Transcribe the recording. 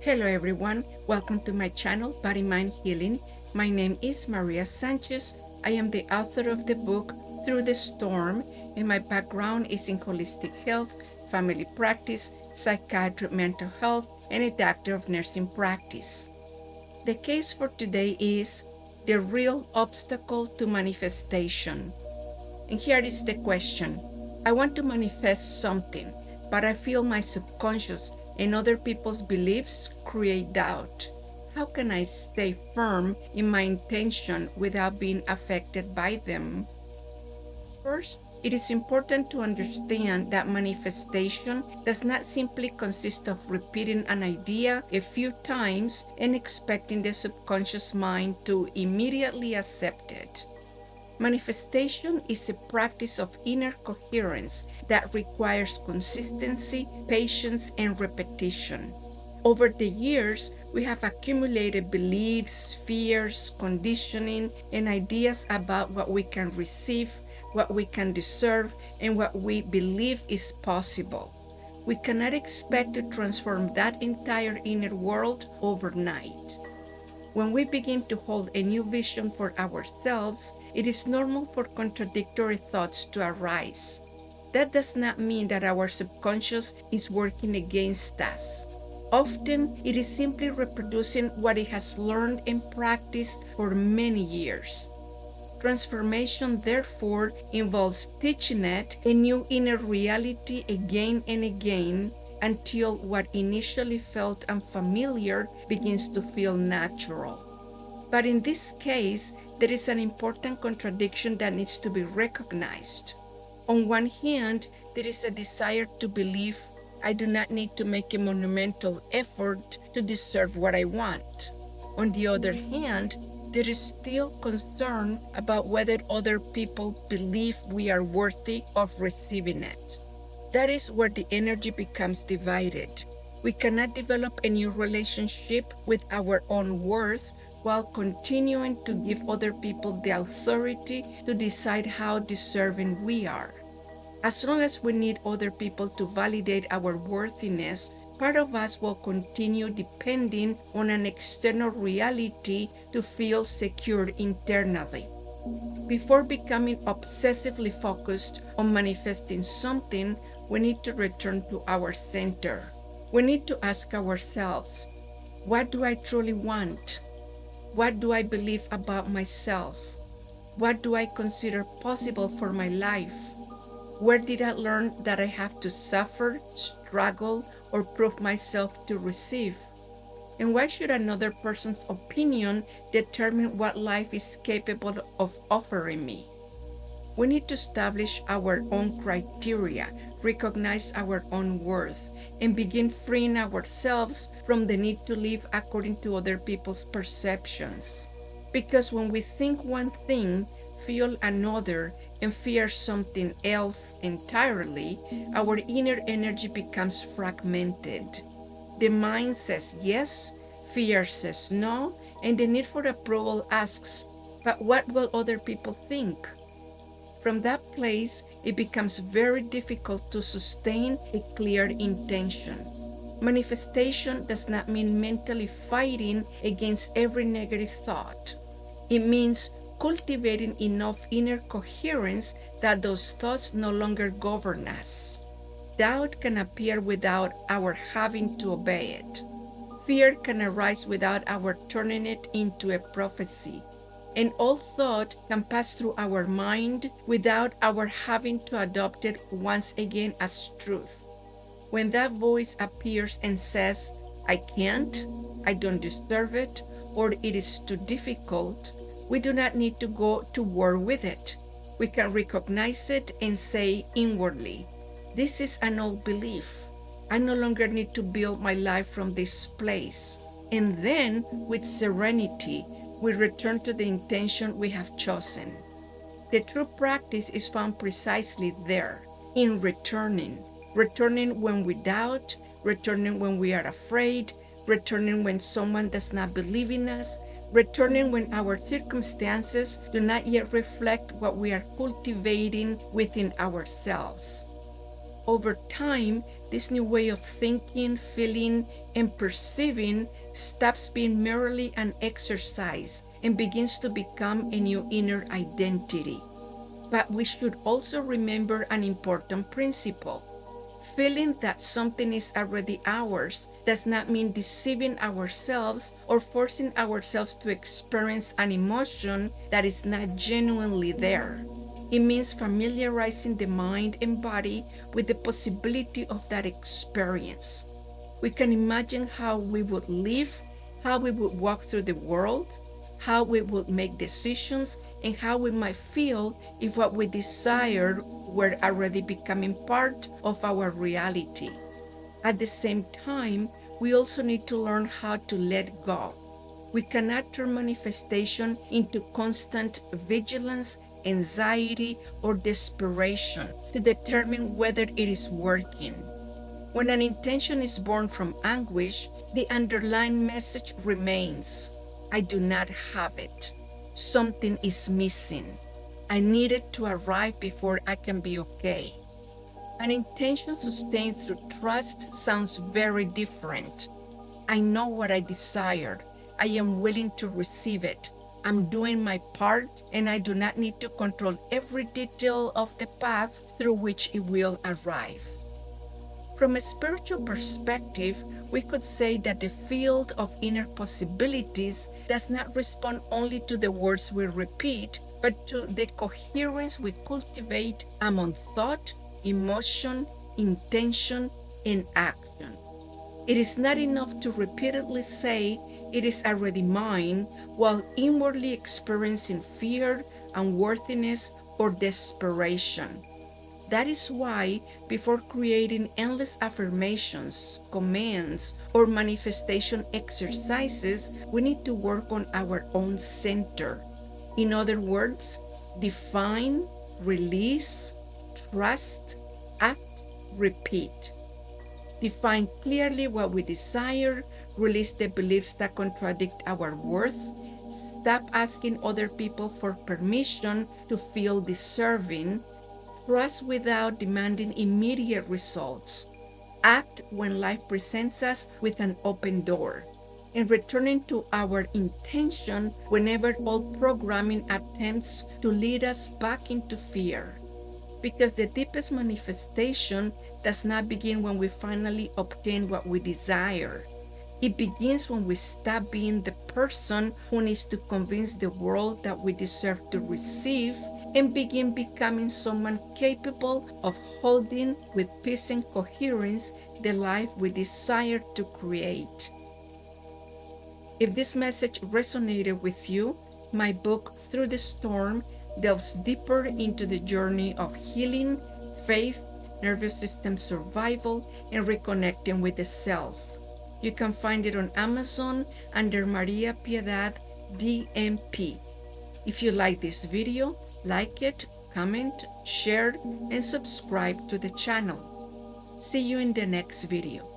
Hello everyone, welcome to my channel Body Mind Healing. My name is Maria Sanchez. I am the author of the book Through the Storm, and my background is in holistic health, family practice, psychiatry, mental health, and a doctor of nursing practice. The case for today is the real obstacle to manifestation. And here is the question. I want to manifest something, but I feel my subconscious and other people's beliefs create doubt. How can I stay firm in my intention without being affected by them? First, it is important to understand that manifestation does not simply consist of repeating an idea a few times and expecting the subconscious mind to immediately accept it. Manifestation is a practice of inner coherence that requires consistency, patience, and repetition. Over the years, we have accumulated beliefs, fears, conditioning, and ideas about what we can receive, what we can deserve, and what we believe is possible. We cannot expect to transform that entire inner world overnight. When we begin to hold a new vision for ourselves, it is normal for contradictory thoughts to arise. That does not mean that our subconscious is working against us. Often, it is simply reproducing what it has learned and practiced for many years. Transformation, therefore, involves teaching it a new inner reality again and again until what initially felt unfamiliar begins to feel natural. But in this case, there is an important contradiction that needs to be recognized. On one hand, there is a desire to believe I do not need to make a monumental effort to deserve what I want. On the other hand, there is still concern about whether other people believe we are worthy of receiving it. That is where the energy becomes divided. We cannot develop a new relationship with our own worth while continuing to give other people the authority to decide how deserving we are. As long as we need other people to validate our worthiness, part of us will continue depending on an external reality to feel secure internally. Before becoming obsessively focused on manifesting something, we need to return to our center. We need to ask ourselves, what do I truly want? What do I believe about myself? What do I consider possible for my life? Where did I learn that I have to suffer, struggle, or prove myself to receive? And why should another person's opinion determine what life is capable of offering me? We need to establish our own criteria, recognize our own worth, and begin freeing ourselves from the need to live according to other people's perceptions. Because when we think one thing, feel another, and fear something else entirely, our inner energy becomes fragmented. The mind says yes, fear says no, and the need for approval asks, but what will other people think? From that place, it becomes very difficult to sustain a clear intention. Manifestation does not mean mentally fighting against every negative thought. It means cultivating enough inner coherence that those thoughts no longer govern us. Doubt can appear without our having to obey it. Fear can arise without our turning it into a prophecy. And all thought can pass through our mind without our having to adopt it once again as truth. When that voice appears and says, I can't, I don't deserve it, or it is too difficult, we do not need to go to war with it. We can recognize it and say inwardly, this is an old belief. I no longer need to build my life from this place. And then, with serenity, we return to the intention we have chosen. The true practice is found precisely there, in returning. Returning when we doubt, returning when we are afraid, returning when someone does not believe in us, returning when our circumstances do not yet reflect what we are cultivating within ourselves. Over time, this new way of thinking, feeling, and perceiving stops being merely an exercise and begins to become a new inner identity. But we should also remember an important principle. Feeling that something is already ours does not mean deceiving ourselves or forcing ourselves to experience an emotion that is not genuinely there. It means familiarizing the mind and body with the possibility of that experience. We can imagine how we would live, how we would walk through the world, how we would make decisions, and how we might feel if what we desired were already becoming part of our reality. At the same time, we also need to learn how to let go. We cannot turn manifestation into constant vigilance, anxiety, or desperation to determine whether it is working. When an intention is born from anguish, the underlying message remains: I do not have it. Something is missing. I need it to arrive before I can be okay. An intention sustained through trust sounds very different. I know what I desired. I am willing to receive it. I'm doing my part, and I do not need to control every detail of the path through which it will arrive. From a spiritual perspective, we could say that the field of inner possibilities does not respond only to the words we repeat, but to the coherence we cultivate among thought, emotion, intention, and action. It is not enough to repeatedly say it is already mine while inwardly experiencing fear, unworthiness, or desperation. That is why, before creating endless affirmations, commands, or manifestation exercises, we need to work on our own center. In other words, define, release, trust, act, repeat. Define clearly what we desire, release the beliefs that contradict our worth, stop asking other people for permission to feel deserving, trust without demanding immediate results, act when life presents us with an open door, and returning to our intention whenever old programming attempts to lead us back into fear. Because the deepest manifestation does not begin when we finally obtain what we desire. It begins when we stop being the person who needs to convince the world that we deserve to receive and begin becoming someone capable of holding with peace and coherence the life we desire to create. If this message resonated with you, my book, Through the Storm, delves deeper into the journey of healing, faith, nervous system survival, and reconnecting with the self. You can find it on Amazon under Maria Piedad DMP. If you like this video, like it, comment, share, and subscribe to the channel. See you in the next video.